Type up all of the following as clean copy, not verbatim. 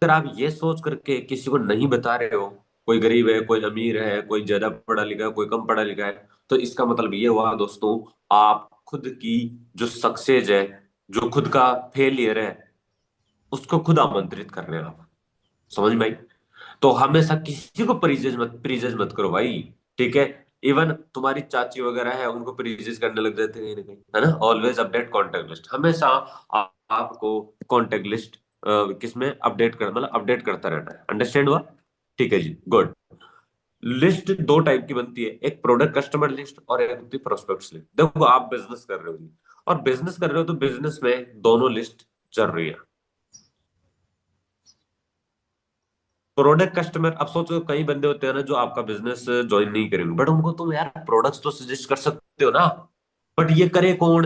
अगर आप ये सोच करके किसी को नहीं बता रहे हो, कोई गरीब है, कोई अमीर है, कोई ज्यादा पढ़ा लिखा है, कोई कम पढ़ा लिखा है, तो इसका मतलब ये हुआ दोस्तों, आप खुद की जो सक्सेस है, जो खुद का फेलियर है, उसको खुद आमंत्रित कर रहे हो आप। समझ में आई? तो हमेशा किसी को प्रीजेज मत करो भाई। ठीक है? इवन तुम्हारी चाची वगैरह है, उनको प्रीजेज करने लग जाते हैं कहीं ना कहीं, है ना? ऑलवेज अपडेट कॉन्टेक्ट लिस्ट हमेशा। आपको कॉन्टेक्ट लिस्ट किसमें अपडेट कर, मतलब अपडेट करता रहना है। अंडरस्टैंड हुआ? ठीक है जी, गुड। लिस्ट दो टाइप की बनती है, एक प्रोडक्ट कस्टमर लिस्ट और एक होती है प्रोस्पेक्ट्स लिस्ट। देखो आप बिजनेस कर रहे हो जी, और बिजनेस कर रहे हो तो बिजनेस में दोनों लिस्ट चल रही है। प्रोडक्ट कस्टमर, अब सोचो कई बंदे होते हैं ना जो आपका बिजनेस ज्वाइन नहीं करेंगे, बट उनको तुम यार प्रोडक्ट्स तो सजेस्ट कर सकते हो ना। बट ये करे कौन?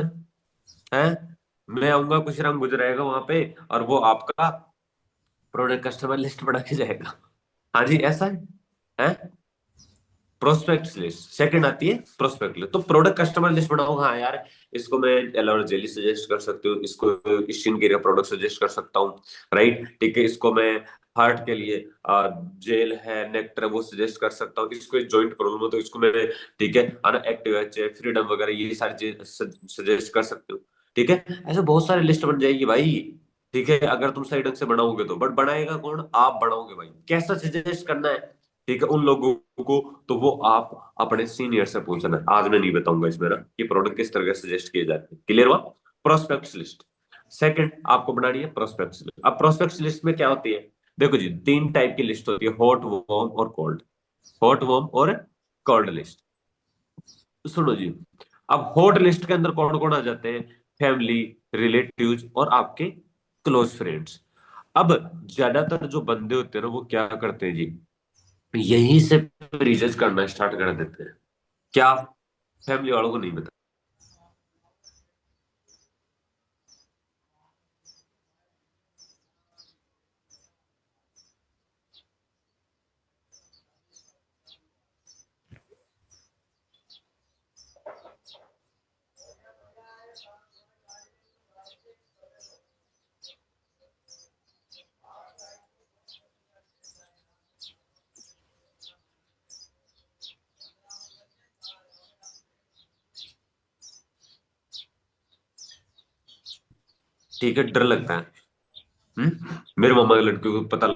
है? मैं आऊंगा, कुछ रंग गुजराएगा वहां पे, और वो आपका प्रोडक्ट कस्टमर लिस्ट बना के जाएगा। हाँ जी, ऐसा है? प्रोस्पेक्ट लिस्ट सेकंड आती है, प्रोस्पेक्ट लिस्ट। तो प्रोडक्ट कस्टमर लिस्ट बनाओ, हाँ यार, इसको मैं एलोवेरा जेली सजेस्ट कर सकती हूँ, इसको स्किन केयर प्रोडक्ट सजेस्ट कर सकता हूँ। राइट, ठीक है, इसको मैं हार्ट के लिए जेल है, नेक्टर है, वो सजेस्ट कर सकता हूँ। इसको जॉइंट प्रॉब्लम है तो इसको मैं, ठीक है, एक्टिव एच है, फ्रीडम वगैरह, ये सारी चीज सजेस्ट कर सकती हूँ। ठीक है? ऐसे बहुत सारी लिस्ट बन जाएगी भाई। ठीक है, अगर तुम सही ढंग से बनाओगे तो। बट बनाएगा कौन? आप बनाओगे भाई। कैसा सजेस्ट करना है, ठीक है, उन लोगों को, तो वो आप अपने सीनियर से पूछना है। आज मैं नहीं बताऊंगा इसमें ना कि प्रोडक्ट किस तरह से सजेस्ट किए जाते हैं। क्लियर हुआ? प्रोस्पेक्ट्स लिस्ट सेकंड आपको बनानी है, प्रोस्पेक्ट्स लिस्ट। अब प्रोस्पेक्ट्स लिस्ट में क्या होती है? देखो जी, तीन टाइप की लिस्ट होती है, हॉट, वार्म और कोल्ड। हॉट, वार्म और कोल्ड लिस्ट। सुनो जी, अब हॉट लिस्ट के अंदर कौन कौन आ जाते हैं? फैमिली, रिलेटिव्स और आपके क्लोज फ्रेंड्स। अब ज्यादातर जो बंदे होते हैं ना, वो क्या करते हैं जी, यहीं से रिसर्च करना स्टार्ट कर देते हैं। क्या? फैमिली वालों को नहीं बता। ठीक है, डर लगता है। मेरे मामा के लड़के को पता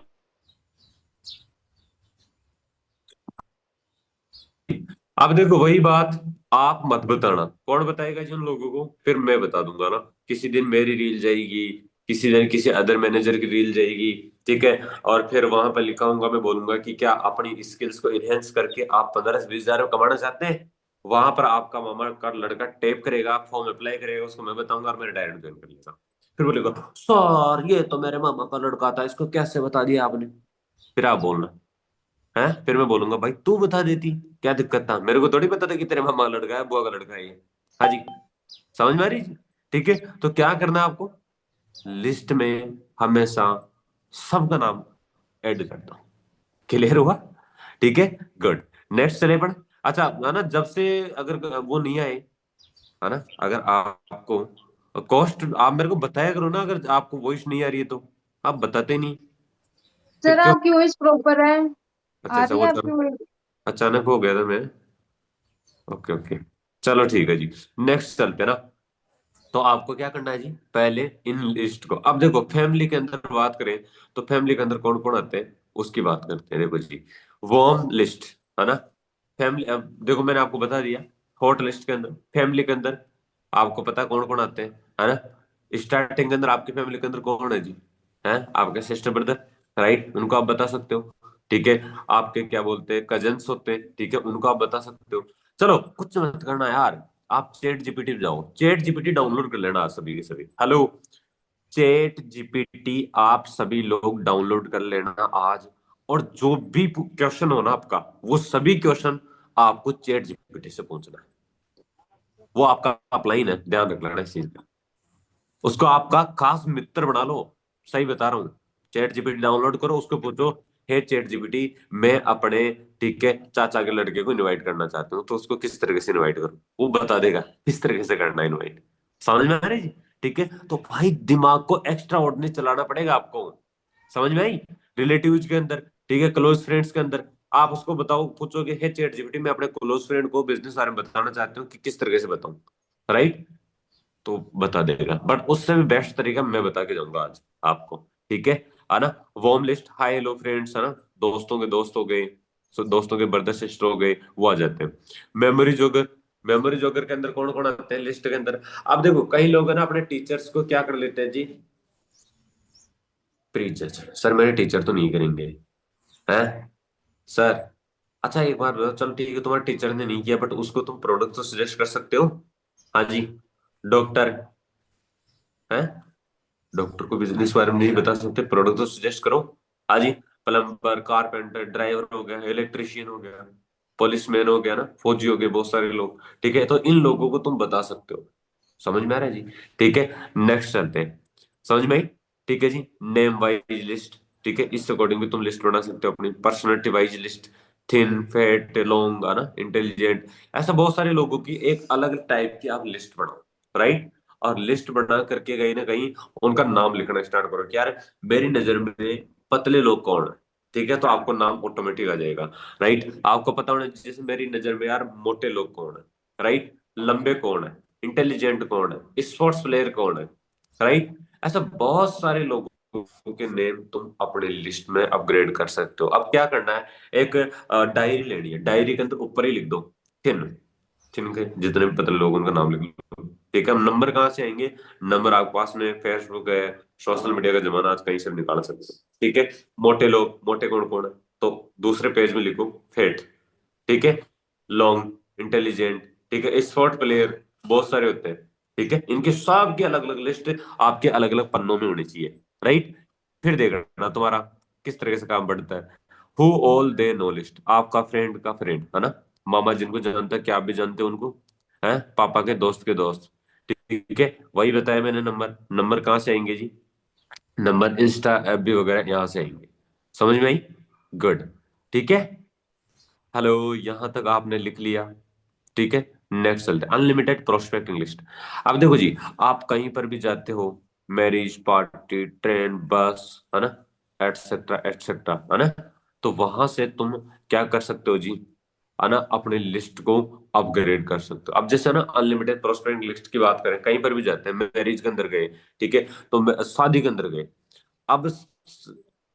अब देखो वही बात, आप मत बताना। कौन बताएगा जिन लोगों को? फिर मैं बता दूंगा ना। किसी दिन मेरी रील जाएगी, किसी दिन किसी अदर मैनेजर की रील जाएगी। ठीक है? और फिर वहां पर लिखा होगा, मैं बोलूंगा कि क्या अपनी स्किल्स को इनहेंस करके आप 15 से 20 हजार कमाना चाहते हैं? वहां पर आपका मामा का लड़का टेप करेगा, फॉर्म अप्लाई करेगा, उसको मैं बताऊंगा और मेरा डायरेक्ट ज्वाइन कर लेगा। फिर बोलेगा, सर ये तो मेरे मामा का लड़का था, इसको कैसे बता दिया आपने? फिर आप बोलना है, फिर मैं बोलूंगा भाई तू बता देती, क्या दिक्कत था? मेरे को थोड़ी पता था कि तेरे मामा का लड़का है, बुआ का लड़का है ये। हाँ जी, समझ में आ रही जी? ठीक है, तो क्या करना है आपको? लिस्ट में हमेशा सबका नाम ऐड कर दो। क्लियर हुआ? ठीक है, गुड। नेक्स्ट चले पढ़। अच्छा है ना, जब से अगर वो नहीं आए, है ना, अगर आपको कॉस्ट, आप मेरे को बताया करो ना, अगर आपको वॉइस नहीं आ रही है तो। आप बताते नहीं, फिर सर क्यों? आपकी वॉइस प्रॉपर है। अच्छा आ अच्छा, रही वो है आपकी वॉइस। अचानक हो गया था मैं। ओके ओके, चलो ठीक है जी। नेक्स्ट चलते हैं ना। तो आपको क्या करना है जी, पहले इन लिस्ट को, अब देखो फैमिली के अंदर बात करें, तो फैमिली के अंदर कौन कौन आते हैं उसकी बात करते हैं। देखो जी, वार्म लिस्ट, है ना? फैमिली, अब देखो मैंने आपको बता दिया। हॉट लिस्ट के अंदर, फैमिली के अंदर आपको पता कौन कौन आते हैं, है ना? स्टार्टिंग के अंदर आपकी फैमिली के अंदर कौन है जी? है आपके सिस्टर ब्रदर, राइट, उनको आप बता सकते हो। ठीक है? आपके क्या बोलते हैं, कजन्स होते हैं, ठीक है, उनको आप बता सकते हो। चलो कुछ मत करना यार, आप चैट जीपीटी पे जाओ, चैट जीपीटी डाउनलोड कर लेना आज सभी के सभी। हेलो, चैट जीपीटी आप सभी लोग डाउनलोड कर लेना आज। और जो भी क्वेश्चन हो ना आपका, वो सभी क्वेश्चन आपको चैट जीपीटी से पूछना है। वो आपका अपलाइन है, ध्यान रख लेना इस चीज का। उसको आपका खास मित्र बना लो। सही बता रहा हूँ। चैट जीपीटी डाउनलोड करो, उसको पूछो, हे चैट जीपीटी, मैं अपने, ठीक है, चाचा के लड़के को इनवाइट करना चाहता हूँ, तो उसको किस तरीके से इनवाइट करूँ? वो बता देगा किस तरीके से करना है इनवाइट। समझ में आ रही जी? ठीक है, तो भाई दिमाग को एक्स्ट्रा ऑर्डिनरी चलाना पड़ेगा आपको। समझ में आई? रिलेटिव्स के अंदर, ठीक है, क्लोज फ्रेंड्स के अंदर आप उसको बताओ, पूछोगे हे चैट जीपीटी मैं अपने क्लोज फ्रेंड को बिजनेस बारे में बताना चाहती हूँ कि किस तरीके से बताऊं, राइट? तो बता देगा, बट उससे भी बेस्ट तरीका मैं बता के जाऊंगा आज आपको, ठीक है ना? Warm list, hi hello friends, है ना, दोस्तों के दोस्त हो गए, दोस्तों के ब्रदर सिस्टर हो गए, वो आ जाते हैं। मेमोरी जोगर, मेमोरी जोगर के अंदर कौन कौन आते हैं लिस्ट के अंदर? अब देखो कई लोग है ना अपने टीचर्स को क्या कर लेते हैं जी, प्री जज, सर मेरे टीचर तो नहीं करेंगे, हैं सर। अच्छा एक बार बताओ, चलो ठीक है तुम्हारे टीचर ने नहीं किया, बट उसको तुम प्रोडक्ट तो सजेस्ट कर सकते हो। हाँ जी, डॉक्टर है, डॉक्टर को बिजनेस बारे में नहीं बता सकते, प्रोडक्ट तो सजेस्ट करो। हाँ जी, प्लम्बर, कारपेंटर, ड्राइवर हो गया, इलेक्ट्रिशियन हो गया, पुलिसमैन हो गया ना, फौजी हो गए, बहुत सारे लोग, ठीक है, तो इन लोगों को तुम बता सकते हो। समझ में आ रहा है जी? ठीक है, नेक्स्ट चलते हैं। समझ में आई? ठीक है जी, नेम वाइज लिस्ट, ठीक है, इस अकॉर्डिंग भी तुम लिस्ट बना सकते हो अपनी personality wise list, thin fat long, है ना, इंटेलिजेंट, ऐसा बहुत सारे लोगों की एक अलग टाइप की आप लिस्ट बनाओ, राइट? और लिस्ट बना करके कहीं ना कहीं उनका नाम लिखना स्टार्ट करो कि यार मेरी नजर में पतले लोग कौन है, ठीक है, तो आपको नाम ऑटोमेटिक आ जाएगा, राइट? आपको पता होना चाहिए जैसे मेरी नजर में यार मोटे लोग कौन है, राइट, लंबे कौन है, इंटेलिजेंट कौन है, स्पोर्ट्स प्लेयर कौन है, राइट? ऐसा बहुत सारे लोगों के नेम तुम अपने लिस्ट में अपग्रेड कर सकते हो। अब क्या करना है, एक डायरी लेनी है, डायरी के अंदर ऊपर ही लिख दो थिन, जिनके जितने भी पतले लोग उनका नाम लिख लो, ठीक है? अब नंबर कहाँ से आएंगे? नंबर आपके पास में फेसबुक है, सोशल मीडिया का जमाना, आज कहीं से भी निकाल सकते हो, ठीक है? मोटे लोग, मोटे कौन कौन है, तो दूसरे पेज में लिखो फेट, ठीक है, लॉन्ग, इंटेलिजेंट, ठीक है, स्पोर्ट प्लेयर, बहुत सारे होते हैं, ठीक है, इनके सब की अलग अलग लिस्ट आपके अलग अलग पन्नों में होनी चाहिए, राइट? फिर देखना तुम्हारा किस तरह से काम बढ़ता है। Who all they know list, आपका फ्रेंड का फ्रेंड, है ना, मामा जिनको जानता है, क्या आप भी जानते हो उनको, है, पापा के दोस्त के दोस्त, ठीक है, वही बताया मैंने। नंबर, नंबर कहाँ से आएंगे जी? नंबर इंस्टा एफबी वगैरह यहाँ से आएंगे। समझ में आई? गुड, ठीक है, हेलो, यहां तक आपने लिख लिया, ठीक है। नेक्स्ट चलते हैं, अनलिमिटेड प्रोस्पेक्टिंग लिस्ट। अब देखो जी, आप कहीं पर भी जाते हो, मैरिज पार्टी, ट्रेन, बस, है ना, एटसेट्रा एटसेट्रा, है ना, तो वहां से तुम क्या कर सकते हो जी, है ना, अपने लिस्ट को अपग्रेड कर सकते हो। अब जैसे ना अनलिमिटेड प्रोस्पेक्टिंग लिस्ट की बात करें, कहीं पर भी जाते हैं, मैरिज के अंदर गए, ठीक है, तो शादी के अंदर गए, अब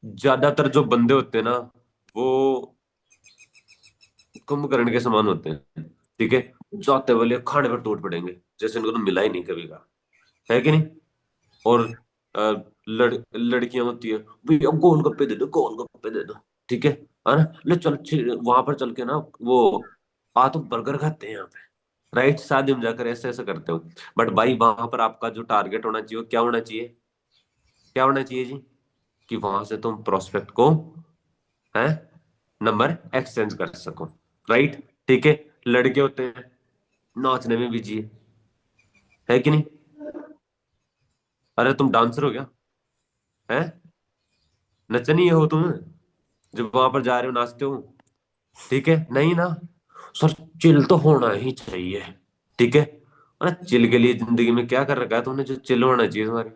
ज्यादातर जो बंदे होते हैं ना, वो कुंभकर्ण के समान होते हैं, ठीक है, जाते वाले खाने पर टूट पड़ेंगे जैसे इनको तो मिला ही नहीं कभी का, है कि नहीं? और अ, लड़कियां होती है, भैया गोलगप्पे दे दो, गोलगप्पे दे दो, ठीक है ना, ले चल वहां पर चल के ना, वो आ तो बर्गर खाते हैं यहाँ पे, राइट? शादी में जाकर ऐसे ऐसे करते हो, बट भाई वहां पर आपका जो टारगेट होना चाहिए वो क्या होना चाहिए? क्या होना चाहिए जी? कि वहां से तुम प्रोस्पेक्ट को, है, नंबर एक्सचेंज कर सको, राइट? ठीक है, लड़के होते हैं नाचने में बिजी है कि नहीं? अरे तुम डांसर हो क्या, है, नचनी हो तुम, जब वहां पर जा रहे हो नाचते हो, ठीक है, नहीं ना? सर चिल तो होना ही चाहिए, ठीक है, अरे चिल के लिए जिंदगी में क्या कर रखा है तुमने जो चिल होना चाहिए तुम्हारे,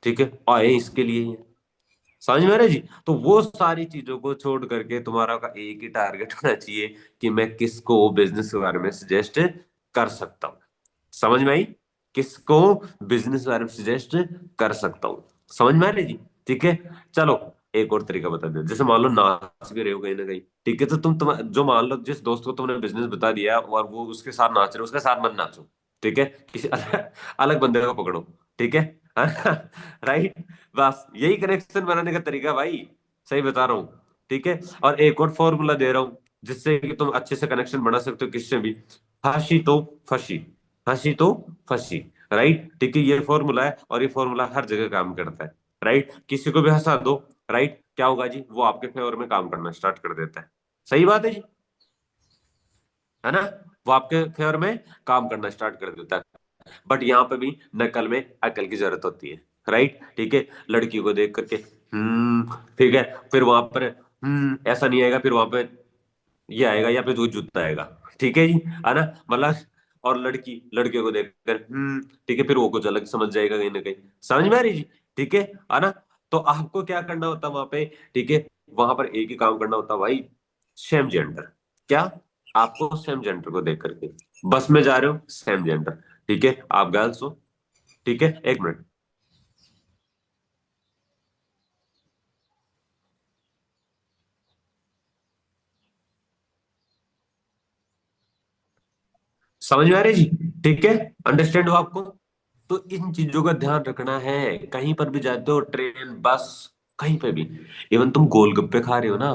ठीक है, आए इसके लिए ही है। समझ में आ रहा है जी? तो वो सारी चीजों को छोड़ करके तुम्हारा का एक ही टारगेट होना चाहिए कि मैं किसको बिजनेस के बारे में सजेस्ट कर सकता हूँ। समझ में आई? किसको बिजनेस के बारे में सजेस्ट कर सकता हूँ। समझ में आ रही जी? ठीक है, चलो एक और तरीका बता दो, जैसे मान लो नाच भी रहे हो कहीं ना कहीं, ठीक है, तो जो मान लो जिस दोस्त को तुमने बिजनेस बता दिया और वो उसके साथ नाच रहे हो, उसके साथ मत नाचो, ठीक है, किसी अलग बंदे को पकड़ो, ठीक है, राइट? बस यही कनेक्शन बनाने का तरीका भाई, सही बता रहा हूँ, ठीक है। और एक और फॉर्मूला दे रहा हूँ जिससे कि तुम अच्छे से कनेक्शन बना सकते हो किससे भी, हंसी तो फंसी, हंसी तो फंसी, राइट? ठीक है, ये फॉर्मूला है और ये फॉर्मूला हर जगह काम करता है, राइट? किसी को भी हंसा दो, राइट, क्या होगा जी, वो आपके फेवर में काम करना स्टार्ट कर देता है। सही बात है जी, है ना? वो आपके फेवर में काम करना स्टार्ट कर देता है। बट यहाँ पे भी नकल में अकल की जरूरत होती है, राइट? ठीक है, लड़की को देख करके ठीक है, फिर वहां पर ऐसा नहीं आएगा, फिर वहां पे ये आएगा या फिर वो जूता आएगा, ठीक है जी, है ना, मतलब। और लड़की लड़के को देखकर ठीक है, फिर वो कुछ अलग समझ जाएगा कहीं ना कहीं। समझ में आ रही जी? ठीक है ना? तो आपको क्या करना होता वहां पे, ठीक है, वहां पर एक ही काम करना होता भाई, सेम जेंडर। क्या? आपको सेम जेंडर को देख करके, बस में जा रहे हो सेम जेंडर, ठीक है, आप गर्ल्स हो, ठीक है, एक मिनट, समझ में आ रही है जी? ठीक है, अंडरस्टैंड हो आपको? तो इन चीजों का ध्यान रखना है, कहीं पर भी जाते हो, ट्रेन, बस, कहीं पे भी। इवन तुम गोलगप्पे खा रहे हो ना,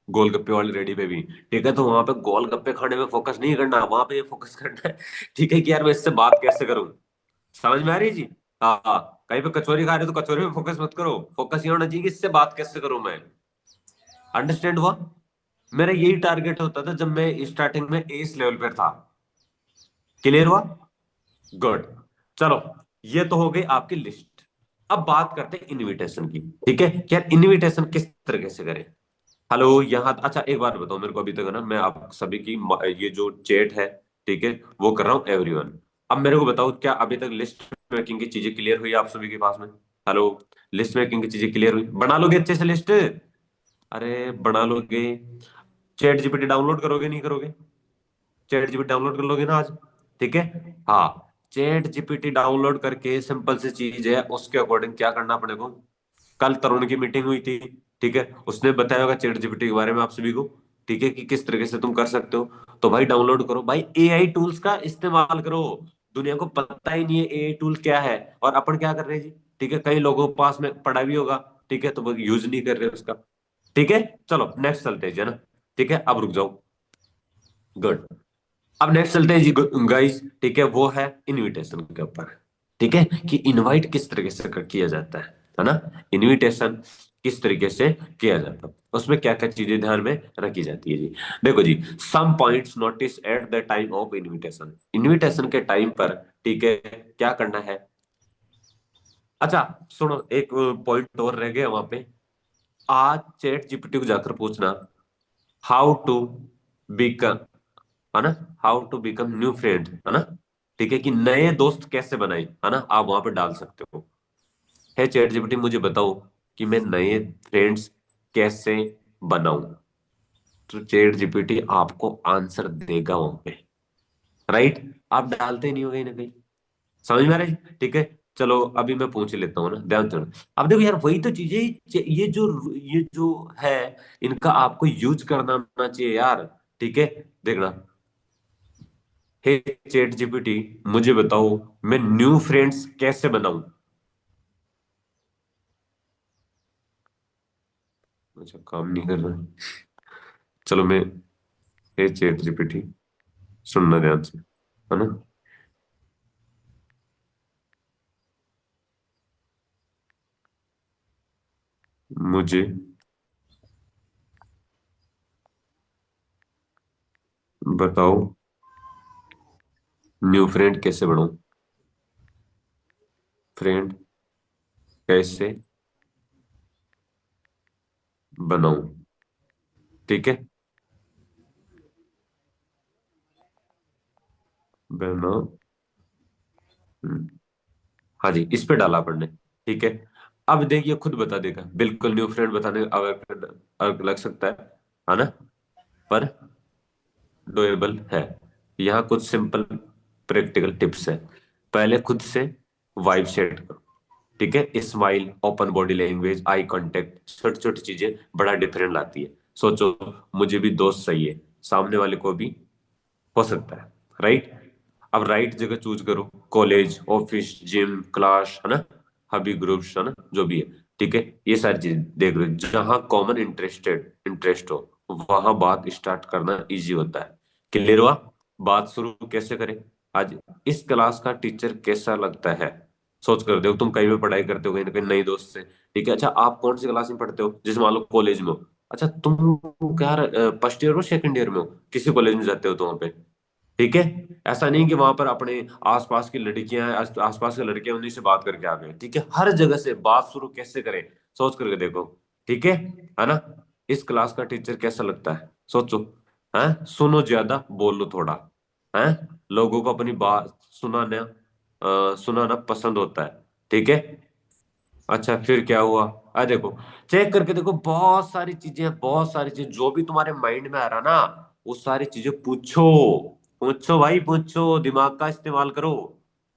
गोलगप्पे वाली रेडी पे भी, ठीक है, तो वहां पे गोलगप्पे खाने में फोकस नहीं करना, वहां पे फोकस करना है, ठीक है, कि यार मैं इससे बात कैसे करूं। समझ में आ रही है जी? हाँ हाँ। कहीं पे कचौरी खा रहे हो तो कचौरी में फोकस मत करो, फोकस ये होना चाहिए कि इससे बात कैसे करूं मैं। अंडरस्टैंड हुआ? मेरा यही टारगेट होता था जब मैं स्टार्टिंग में एस लेवल पर था। क्लियर हुआ? गुड। चलो, ये तो हो गई आपकी लिस्ट। अब बात करते हैं इनविटेशन की, ठीक है, कि यार इनविटेशन किस तरीके से करें। हेलो, यहाँ, अच्छा एक बात बताओ मेरे को, अभी तक है ना मैं आप सभी की ये जो चैट है, ठीक है, वो कर रहा हूँ एवरीवन। अब मेरे को बताओ, क्या अभी तक लिस्ट मेकिंग की चीजें क्लियर हुई आप सभी के पास में? हेलो, लिस्ट मेकिंग की चीजें क्लियर हुई? बना लोगे अच्छे से लिस्ट? अरे बना लोगे? चैट जीपीटी डाउनलोड करोगे नहीं करोगे? चैट जीपीटी डाउनलोड कर लोगे ना आज? ठीक है। हाँ, चैट जीपीटी डाउनलोड करके सिंपल सी चीज है, उसके अकॉर्डिंग क्या करना अपने को। कल तरुण की मीटिंग हुई थी, ठीक है, उसने बताया होगा चैट जीपीटी के बारे में आप सभी को, ठीक है, कि किस तरीके से तुम कर सकते हो। तो भाई डाउनलोड करो भाई, एआई टूल्स का इस्तेमाल करो। दुनिया को पता ही नहीं है एआई टूल क्या है, और अपन क्या कर रहे हैं जी, ठीक है, कई लोगों के पास में पड़ा भी होगा, ठीक है, तो वो यूज नहीं कर रहे उसका। ठीक है, चलो नेक्स्ट चलते हैं जी, है ना? ठीक है, अब रुक जाओ। गुड। अब नेक्स्ट चलते हैं जी गाइस, ठीक है, वो है इनविटेशन के ऊपर। ठीक है, कि इनवाइट किस तरीके से किया जाता है ना? इनविटेशन किस तरीके से किया जाता है, उसमें क्या क्या चीजें ध्यान में रखी जाती है जी। देखो जी, some points notice at the time of invitation, invitation के टाइम पर, ठीक है, क्या करना है। अच्छा, सुनो, एक पॉइंट और रह गया वहां पे। आज चैट जीपीटी को जाकर पूछना, हाउ टू बिकम, है ना, how to become new friend, है ना, ठीक है, कि नए दोस्त कैसे बनाए, है ना, आप वहां पे डाल सकते हो। है चैट जीपीटी मुझे बताओ कि मैं नए फ्रेंड्स कैसे बनाऊं, तो चैट जीपीटी आपको आंसर देगा वहां पे, राइट? आप डालते नहीं हो कहीं ना कहीं। समझ में आ रहा है? ठीक है, चलो अभी मैं पूछ लेता हूँ ना, ध्यान से। अब देखो यार, वही तो चीजें, ये जो है, इनका आपको यूज करना आना चाहिए यार। ठीक है, देखना, हे चैट जीपीटी, मुझे बताओ मैं न्यू फ्रेंड्स कैसे बनाऊं। अच्छा, काम नहीं कर रहा। चलो मैं, हे चैट जीपीटी, सुनना ध्यान से, है ना, मुझे बताओ न्यू फ्रेंड कैसे बनाऊं, फ्रेंड कैसे बनाऊं, ठीक है, बनाओ। हाँ जी, इस पे डाला पढ़ने, ठीक है। अब देखिए खुद बता देगा, बिल्कुल न्यू फ्रेंड बताने अगर लग सकता है ना, पर डोएबल है। यहाँ कुछ सिंपल प्रैक्टिकल टिप्स है। पहले खुद से वाइब सेट करो, ठीक है, smile, open body language, eye contact, छोटी छोटी चीजें बड़ा डिफरेंट लाती है। सोचो, मुझे भी दोस्त चाहिए, सामने वाले को भी हो सकता है, राइट? अब राइट जगह चूज करो, कॉलेज, ऑफिस, जिम, क्लास, है ना, हॉबी ग्रुप्स, है ना, जो भी है, ठीक है, ये सारी चीज देख लो, जहां कॉमन इंटरेस्ट हो, वहां बात स्टार्ट करना इजी होता है। क्लियर हुआ? बात शुरू कैसे करें? आज इस क्लास का टीचर कैसा लगता है? सोच कर देखो, तुम कहीं भी पढ़ाई करते हो कहीं ना कहीं नई दोस्त से, ठीक है, अच्छा आप कौन सी क्लास में पढ़ते हो, जैसे मान लो कॉलेज में हो, अच्छा तुम क्या फर्स्ट ईयर हो सेकंड ईयर में हो, किसी कॉलेज में जाते हो तो वहां पे, ठीक है, ऐसा नहीं कि वहां पर अपने आसपास की लड़कियां हैं, आसपास के लड़के हैं, उन्हीं से बात करके आ गए, ठीक है, हर जगह से बात शुरू कैसे करें, सोच करके देखो, ठीक है ना? इस क्लास का टीचर कैसा लगता है, सोचो, है, सुनो ज्यादा, बोलो थोड़ा, है, लोगों को अपनी बात सुनाना पसंद होता है, ठीक है, अच्छा फिर क्या हुआ? देखो, चेक करके देखो, बहुत सारी चीजें हैं, बहुत सारी चीजें जो भी तुम्हारे माइंड में आ रहा ना, वो सारी चीजें पूछो। पूछो भाई, पूछो, दिमाग का इस्तेमाल करो।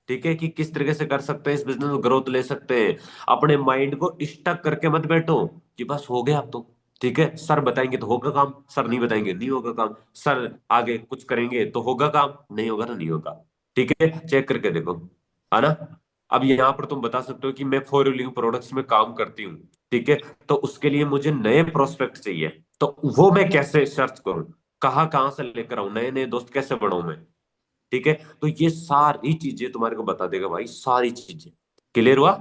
ठीक है, कि किस तरीके से कर सकते हैं, इस बिजनेस में ग्रोथ ले सकते हैं। अपने माइंड को स्टक करके मत बैठो कि बस हो गया अब तो। ठीक है, सर बताएंगे तो होगा काम, सर नहीं बताएंगे नहीं होगा काम, सर आगे कुछ करेंगे तो होगा काम, नहीं होगा तो नहीं होगा। ठीक है, चेक करके देखो, है ना। अब यहाँ पर तुम बता सकते हो कि मैं फोर व्हीलिंग प्रोडक्ट्स में काम करती हूँ। ठीक है, तो उसके लिए मुझे नए प्रोस्पेक्ट चाहिए, तो वो मैं कैसे सर्च करूं, कहाँ कहाँ से लेकर आऊं, नए नए दोस्त कैसे बनाऊं मैं। ठीक है, तो ये सारी चीजें तुम्हारे को बता देगा भाई, सारी चीजें। क्लियर हुआ?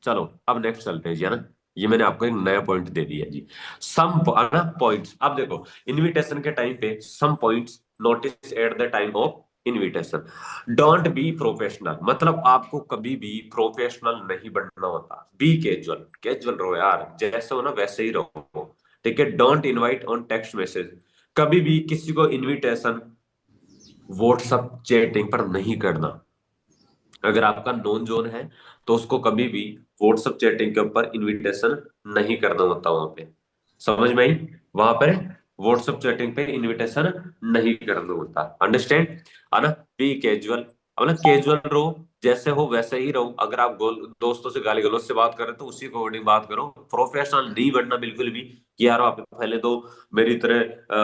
चलो अब नेक्स्ट चलते हैं जी, है ना। ये मैंने आपको एक नया पॉइंट दे दिया जी। सम ना पॉइंट्स, अब देखो, इनविटेशन के टाइम पे some points notice at the time of invitation. Don't be professional, मतलब आपको कभी भी प्रोफेशनल नहीं बनना होता। बी कैजुअल, कैजुअल रहो यार, जैसे हो ना वैसे ही रहो। ठीक है, don't invite on text message, कभी भी किसी को इनविटेशन व्हाट्सएप चैटिंग पर नहीं करना। अगर आपका नॉन जोन है तो उसको कभी भी व्हाट्सएप चैटिंग के ऊपर इनविटेशन नहीं करना होता वहां पे। समझ में आई? वहां पर व्हाट्सएप चैटिंग पे इनविटेशन नहीं करना होता। अंडरस्टैंड, है ना। बी कैजुअल, मतलब कैजुअल रहो, जैसे हो वैसे ही रहो। अगर आप दोस्तों से गाली गलौज से बात कर रहे हो तो उसी अकॉर्डिंग बात करो। प्रोफेशनल नहीं बनना बिल्कुल भी, कि यार आप पहले तो मेरी तरह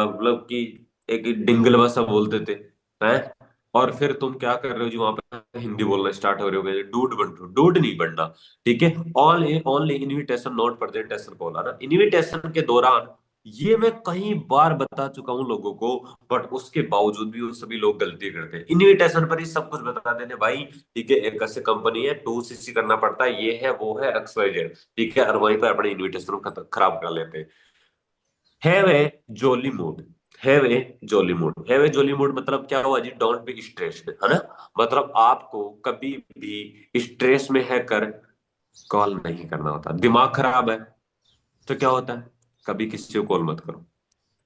मतलब कि एक डिंगल भाषा बोलते थे, हैं, और फिर तुम क्या कर रहे हो जी, वहां पे हिंदी बोलना स्टार्ट हो रहे हो, डूड बन रहे हो। डूड नहीं बनना। ठीक है, all only invitation not presentation call, है ना। इनविटेशन के दौरान, ये मैं कई बार बता चुका हूं लोगों को, बट उसके बावजूद भी वो सभी लोग गलती करते हैं। इनविटेशन पर ही सब कुछ बता देते भाई। ठीक है, एक ऐसी कंपनी है, टू सीसी करना पड़ता है, ये है वो है XYZ। ठीक है, और वहीं पर अपने इन्विटेशन खराब कर लेते हैं। Have a jolly mood, have a jolly mood, have a jolly mood मतलब क्या हुआ जी? डोंट बी स्ट्रेस्ड, है ना। मतलब आपको कभी भी स्ट्रेस में है कर कॉल नहीं करना होता। दिमाग खराब है तो क्या होता है, कभी किसी को कॉल मत करो।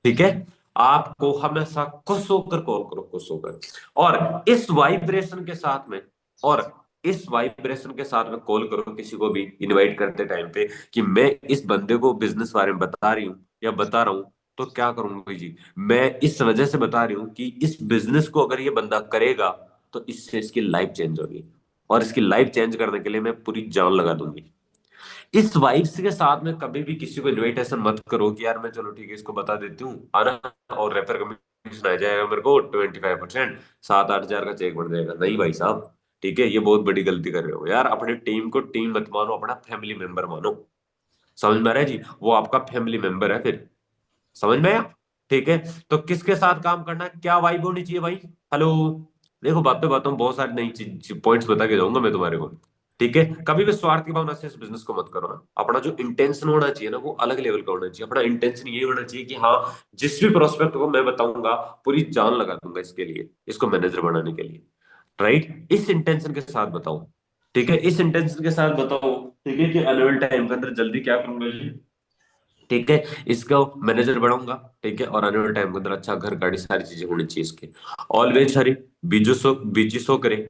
ठीक है, आपको हमेशा खुश होकर कॉल करो, खुश होकर। और इस वाइब्रेशन के साथ में, और इस वाइब्रेशन के साथ में कॉल करो किसी को भी इनवाइट करते टाइम पे, कि मैं इस बंदे को बिजनेस बारे में बता रही हूँ या बता रहा हूँ, तो क्या करूंगा जी, मैं इस वजह से बता रही हूँ कि इस बिजनेस को अगर ये बंदा करेगा तो इससे इसकी लाइफ चेंज होगी, और इसकी लाइफ चेंज करने के लिए मैं पूरी जान लगा दूंगी। इस वाइब्स के साथ में कभी भी किसी को इनविटेशन मत करो कि यार मैं चलो ठीक है इसको बता देती हूँ, आना, और रेफर कमीशन आ जाएगा मेरे को 25%, 7-8 हजार का चेक बन जाएगा। नहीं भाई साहब, ठीक है, ये बहुत बड़ी गलती कर रहे हो यार। अपने टीम को टीम मत मानो, अपना फैमिली मेंबर मानो। समझ में आ रहा है जी, वो आपका फैमिली मेंबर है फिर। समझ में आया? ठीक है, तो किसके साथ काम करना है, क्या वाइब होनी चाहिए भाई? हेलो, देखो बात पे बातों में बहुत सारी नई चीज पॉइंट्स बता के जाऊंगा मैं तुम्हारे को। ठीक है, कभी भी स्वार्थ की भावना से इस बिजनेस को मत करो ना। अपना जो इंटेंशन होना चाहिए ना, वो अलग लेवल का होना चाहिए। अपना इंटेंशन ये होना चाहिए कि हाँ, जिस भी प्रोस्पेक्ट को मैं बताऊंगा, पूरी जान लगा दूंगा इसके लिए, इसको मैनेजर बनाने के लिए। राइट, इस इंटेंशन के साथ बताओ। ठीक है, इस इंटेंशन के साथ बताओ। ठीक है, कि एनुअल टाइम के अंदर जल्दी क्या करूंगा जी, ठीक है, इसको मैनेजर बनाऊंगा। ठीक है, और आने वाले टाइम के अंदर अच्छा घर गाड़ी सारी चीजें होनी चाहिए इसके। ऑलवेज हरी, बीजी सो करे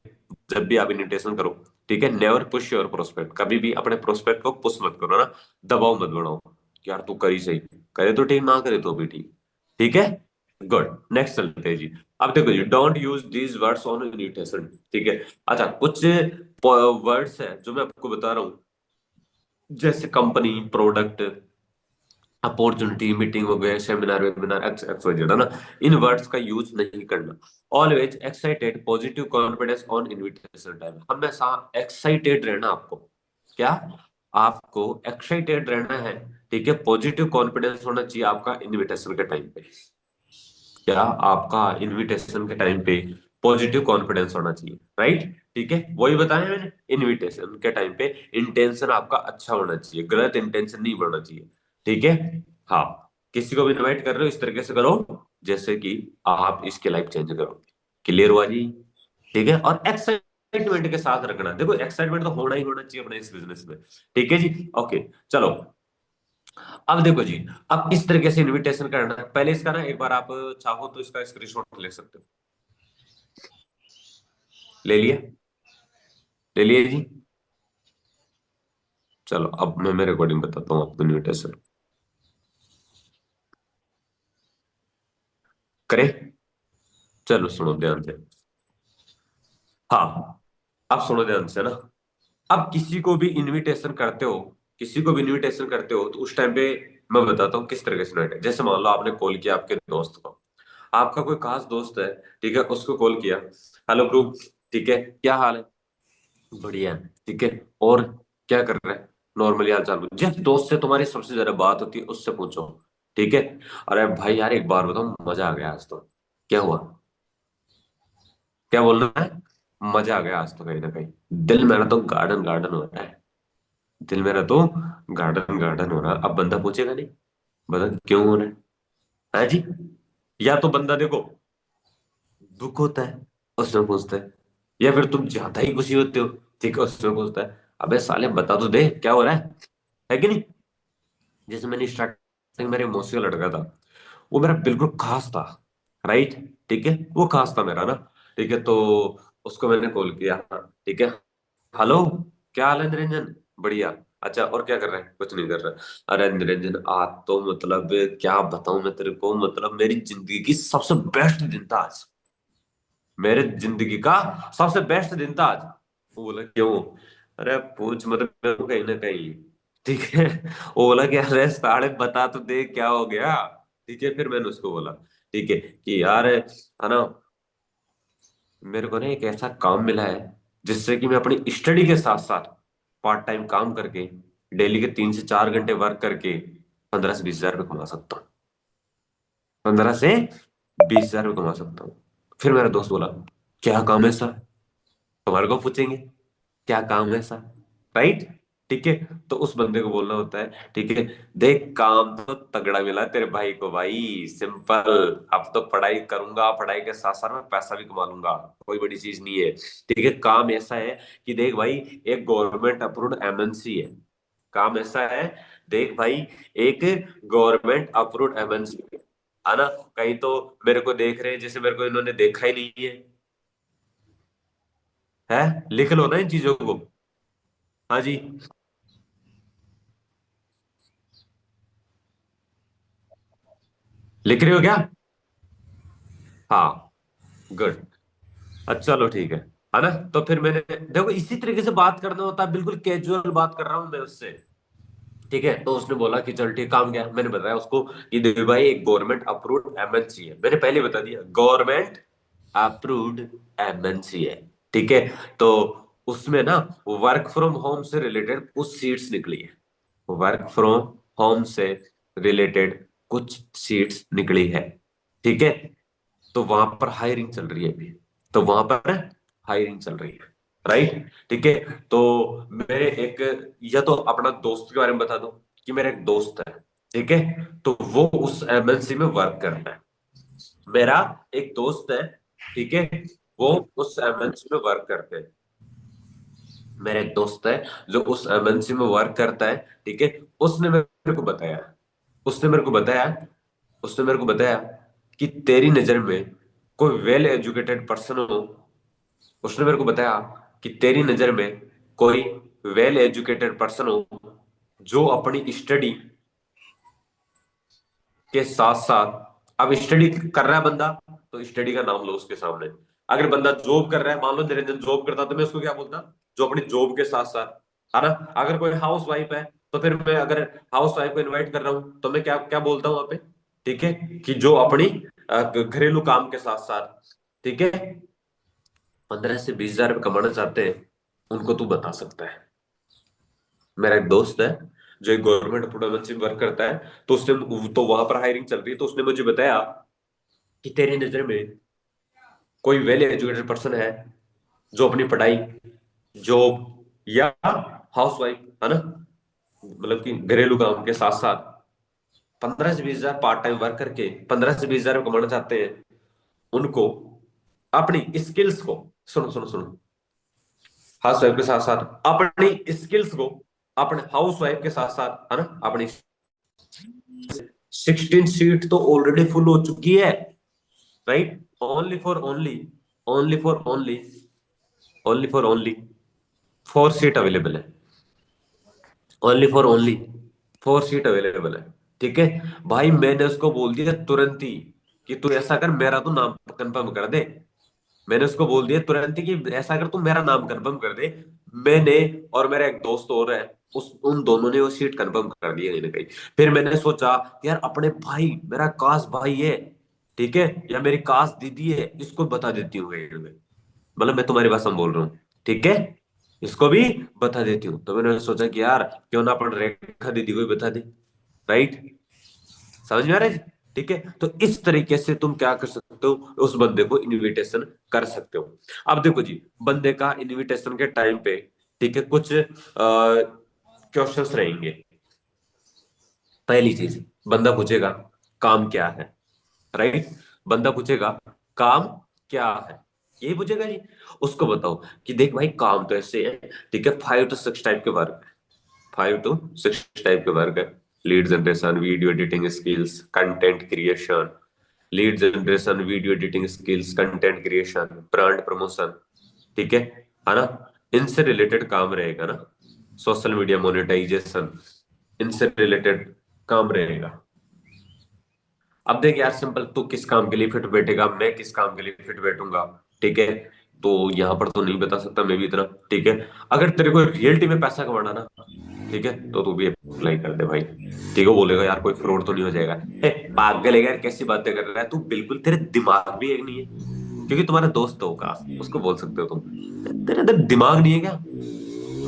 जब भी आप इन्विटेशन करो। ठीक है, नेवर पुश योर प्रोस्पेक्ट, कभी भी अपने प्रोस्पेक्ट को पुश मत करो ना, दबाव मत बनाओ कि यार तू करी सही, करे तो ठीक, ना करे तो भी ठीक। ठीक है, गुड, नेक्स्ट चलते हैं जी। अब देखो जी, don't use these words on invitation. ठीक है, अच्छा कुछ वर्ड्स है जो मैं आपको बता रहा हूँ, जैसे कंपनी, प्रोडक्ट, अपॉर्चुनिटी, मीटिंग हो गए, सेमिनार, वेबिनार, एक्सवाइजेड, है ना। इन वर्ड्स का यूज नहीं करना। Always excited, positive confidence on invitation time, हमेशा एक्साइटेड रहना आपको। क्या? आपको एक्साइटेड रहना है। ठीक है, पॉजिटिव कॉन्फिडेंस होना चाहिए आपका इनविटेशन के टाइम पे। क्या? आपका इनविटेशन के टाइम पे पॉजिटिव कॉन्फिडेंस होना चाहिए, राइट। ठीक है, वही बताया मैंने, इनविटेशन के टाइम पे इंटेंशन आपका अच्छा होना चाहिए, गलत इंटेंशन नहीं बढ़ना चाहिए। ठीक है, हाँ, किसी को भी इनवाइट कर रहे हो इस तरीके से करो जैसे कि आप इसकी लाइफ चेंज करो। क्लियर हुआ जी? ठीक है, और एक्साइटमेंट के साथ रखना, देखो एक्साइटमेंट तो होना ही होना चाहिए अपने इस बिजनेस में। ठीक है जी, ओके, चलो। अब देखो जी, अब इस तरीके से इनविटेशन करना है। पहले इसका ना एक बार आप चाहो तो इसका स्क्रीनशॉट ले सकते हो। ले लिया? ले लिया जी? चलो अब मैं मेरे अकॉर्डिंग बताता हूँ आपको इनविटेशन। करें? चलो सुनो ध्यान से। हाँ, अब सुनो ध्यान से ना। अब किसी को भी इनविटेशन करते हो, किसी को भी इनविटेशन करते हो तो उस टाइम पे मैं बताता हूँ किस तरह से इनवाइट है। जैसे मान लो आपने कॉल किया आपके दोस्त को, आपका कोई खास दोस्त है, ठीक है, उसको कॉल किया। हेलो ब्रो, ठीक है, क्या हाल है? बढ़िया है, ठीक है। और क्या कर रहे हैं? नॉर्मली हाल चाल। जिस दोस्त से तुम्हारी सबसे ज्यादा बात होती है उससे पूछो, ठीक है। अरे भाई यार एक बार बताओ, मजा आ गया आज तो। क्या हुआ? क्या बोलना है? मजा आ गया आज तो, कहीं ना कहीं दिल मेरा तो गार्डन गार्डन हो रहा है। दिल मेरा तो गार्डन गार्डन हो रहा है। अब बंदा पूछेगा नहीं, बता क्यों हो रहा है जी? या तो बंदा देखो दुख होता है, उसमें पूछता है। या फिर तुम ज्यादा ही खुशी होते हो, ठीक है, उसमें पूछता है। अबे साले बता तो दे क्या हो रहा है कि नहीं? जैसे मैंने स्टार्टिंग, मेरे मौसी का लड़का था, वो मेरा बिल्कुल खास था, राइट, ठीक है, वो खास था मेरा ना, ठीक है। तो उसको मैंने कॉल किया, ठीक है। हेलो, क्या हाल है निरंजन? बढ़िया। अच्छा, और क्या कर रहे हैं? कुछ नहीं कर रहा। अरे निरंजन आज तो मतलब क्या बताऊं मैं तेरे को, मतलब मेरी जिंदगी की सबसे बेस्ट दिन था आज। मेरे जिंदगी का सबसे बेस्ट दिन था आज। वो बोला क्यों? अरे पूछ मतलब मेरे को कहीं ना कहीं, ठीक है। वो बोला कि अरे साढ़े बता तो दे क्या हो गया, ठीक है। फिर मैंने उसको बोला, ठीक है, कि यार है ना, मेरे को ना एक ऐसा काम मिला है जिससे कि मैं अपनी स्टडी के साथ साथ पार्ट टाइम काम करके डेली के 3 से 4 घंटे वर्क करके 15 से 20 हजार रुपये कमा सकता हूँ। 15 से 20 हजार रुपये कमा सकता हूँ। फिर मेरा दोस्त बोला क्या काम है ऐसा? तुम्हारे को पूछेंगे क्या काम है ऐसा, राइट, ठीक है। तो उस बंदे को बोलना होता है, ठीक है, देख काम तो तगड़ा मिला तेरे भाई को भाई, सिंपल। अब तो पढ़ाई करूंगा, पढ़ाई के साथ साथ मैं पैसा भी कमा लूंगा, कोई बड़ी चीज नहीं है, ठीक है। काम ऐसा है कि देख भाई, एक गवर्नमेंट अप्रूव्ड एमएनसी है। काम ऐसा है, देख भाई, एक गवर्नमेंट अप्रूव्ड एमएनसी है ना। कहीं तो मेरे को देख रहे हैं जैसे मेरे को इन्होंने देखा ही नहीं है। है, लिख लो ना इन चीजों को। हाँ जी। लिख रहे हो क्या? हाँ, गुड। अच्छा चलो ठीक है ना। तो फिर मैंने देखो इसी तरीके से बात करना होता है, बिल्कुल कैजुअल बात कर रहा हूं मैं उससे, ठीक है। तो उसने बोला कि चल ठीक, काम क्या है? मैंने बताया उसको कि देवी भाई एक गवर्नमेंट अप्रूव्ड एमएनसी है, मैंने पहले बता दिया गवर्नमेंट अप्रूव्ड एमएनसी है, ठीक है। तो उसमें ना वर्क फ्रॉम होम से रिलेटेड कुछ सीट्स निकली है, वर्क फ्रॉम होम से रिलेटेड कुछ सीट्स निकली है, ठीक है। तो वहां पर हायरिंग चल रही है अभी, तो वहां पर हायरिंग चल रही है, राइट, ठीक है। तो मेरे एक, या तो अपना दोस्त के बारे में बता दूं कि मेरा एक दोस्त है, ठीक है, तो वो उस एमएनसी में वर्क करता है। मेरा एक दोस्त है, ठीक है, वो उस एमएनसी में वर्क करते हैं। मेरा एक दोस्त है जो उस एमएनसी में वर्क करता है, ठीक है। उसने मेरे को बताया, उसने मेरे को बताया उसने मेरे को बताया कि तेरी नजर में कोई वेल एजुकेटेड पर्सन हो। उसने मेरे को बताया कि तेरी नजर में कोई वेल एजुकेटेड पर्सन हो जो अपनी स्टडी के साथ साथ, अब स्टडी कर रहा है बंदा तो स्टडी का नाम लो उसके सामने। अगर बंदा जॉब कर रहा है, मान लो निरंजन जॉब करता तो मैं उसको क्या बोलता? जो अपनी जॉब के साथ साथ, है ना। अगर कोई हाउस वाइफ है तो फिर मैं अगर हाउस वाइफ को इनवाइट कर रहा हूं तो मैं क्या क्या बोलता हूँ वहां पे, ठीक है, कि जो अपनी घरेलू काम के साथ साथ, ठीक है, 15 से 20 हजार रुपये कमाना चाहते हैं, उनको तू बता सकता है। मेरा एक दोस्त है जो एक गवर्नमेंट प्रोडक्शन वर्क करता है, तो उसने, तो वहां पर हायरिंग चल रही है, तो उसने मुझे बताया कि तेरी नजर में कोई वेल एजुकेटेड पर्सन है जो अपनी पढ़ाई, जॉब या हाउस वाइफ, है ना, मतलब कि घरेलू काम के साथ साथ 15 से 20 हजार पार्ट टाइम वर्क करके 15 से 20 हजार कमाना चाहते हैं, उनको अपनी स्किल्स को, सुनो सुनो सुनो, हाउस वाइफ के साथ साथ अपनी स्किल्स को, अपने हाउस वाइफ के साथ साथ, है ना, अपनी 16 सीट तो ऑलरेडी फुल हो चुकी है, right. Only for only, only for only, only for only 4 seat available है, only for only 4 seat available है। ठीक है भाई, मैंने उसको बोल दिया तुरंत ही कि तू ऐसा कर, मेरा तो नाम कंफर्म कर दे। मैंने उसको बोल दिया तुरंत ही कि ऐसा कर, तू मेरा नाम कंफर्म कर दे। मैंने और मेरा एक दोस्त और है, उस उन दोनों ने वो सीट कंफर्म कर दी है कहीं ना कहीं। फिर मैंने सोचा यार अपने भाई, मेरा काश भाई है, ठीक है, या मेरी काश दीदी है, इसको बता देती हूँ कहीं ना कहीं। मतलब मैं तुम्हारी भाषा में बोल रहा हूँ, ठीक है, इसको भी बता देती हूँ। तो मैंने सोचा कि यार क्यों ना अपन रेखा दीदी को भी बता दे। राइट, समझ में आ रहा है? ठीक है, तो इस तरीके से तुम क्या कर सकते हो, उस बंदे को इनविटेशन कर सकते हो। अब देखो जी, बंदे का इनविटेशन के टाइम पे, ठीक है, कुछ क्वेश्चंस रहेंगे। पहली चीज, बंदा पूछेगा काम क्या है। राइट, बंदा पूछेगा काम क्या है, यही पूछेगा जी। उसको बताओ कि देख भाई काम तो ऐसे है, ठीक है, 5 to 6 टाइप के वर्क, 5 to 6 टाइप के वर्क है। Lead generation, video editing skills, content creation, lead generation, video editing skills, content creation, brand promotion, ठीक है ना, इनसे रिलेटेड काम रहेगा ना। सोशल मीडिया मोनेटाइजेशन, इनसे रिलेटेड काम रहेगा। अब देख यार सिंपल, तू किस काम के लिए फिट बैठेगा, मैं किस काम के लिए फिट बैठूंगा, ठीक है, तो यहाँ पर तो नहीं बता सकता मैं भी इतना। ठीक है, अगर तेरे को रियलिटी में पैसा कमाना ना, ठीक है, तो तू भी अप्लाई कर दे भाई। ठीक है, वो बोलेगा यार कोई फ्रॉड तो नहीं हो जाएगा। ए पागल है यार, कैसी बातें कर रहा है तू, बिल्कुल तेरे दिमाग भी एक नहीं है। क्योंकि तुम्हारा दोस्त होगा, उसको बोल सकते हो तुम, तेरे अंदर दिमाग नहीं है क्या?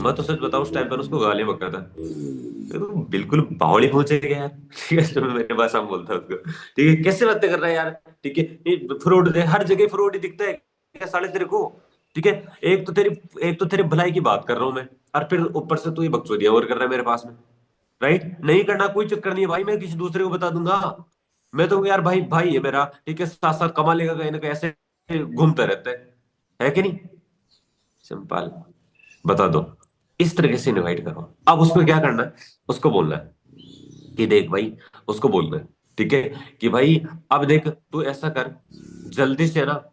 मैं तो सच बताऊं, उस टाइम पर उसको गाली बकता था। ये तो बिल्कुल बावड़ी पहुंचे गया यार। ठीक है, तो मेरे पास हम बोलता उसको, ठीक है, कैसे बातें कर रहा है यार। ठीक है, ये फ्रॉड है, हर जगह फ्रॉड ही दिखता है क्या साले तेरे को। ठीक है, एक तो तेरी भलाई की बात कर रहा हूं मैं, और फिर ऊपर से तू ये बकचोदियां और कर रहा है मेरे पास में। राइट, नहीं करना कोई चक्कर नहीं है भाई, मैं किसी दूसरे को बता दूंगा। मैं तो यार भाई भाई है मेरा, ठीक है, साथ साथ कमा लेगा कहीं ना कहीं, ऐसे घूमता रहता है कि नहीं? सिंपल, बता दो, इस तरीके से इनवाइट करो। अब उसको क्या करना है, उसको बोलना है कि देख भाई, उसको बोलना है, ठीक है, कि भाई अब देख तू ऐसा कर, जल्दी से ना,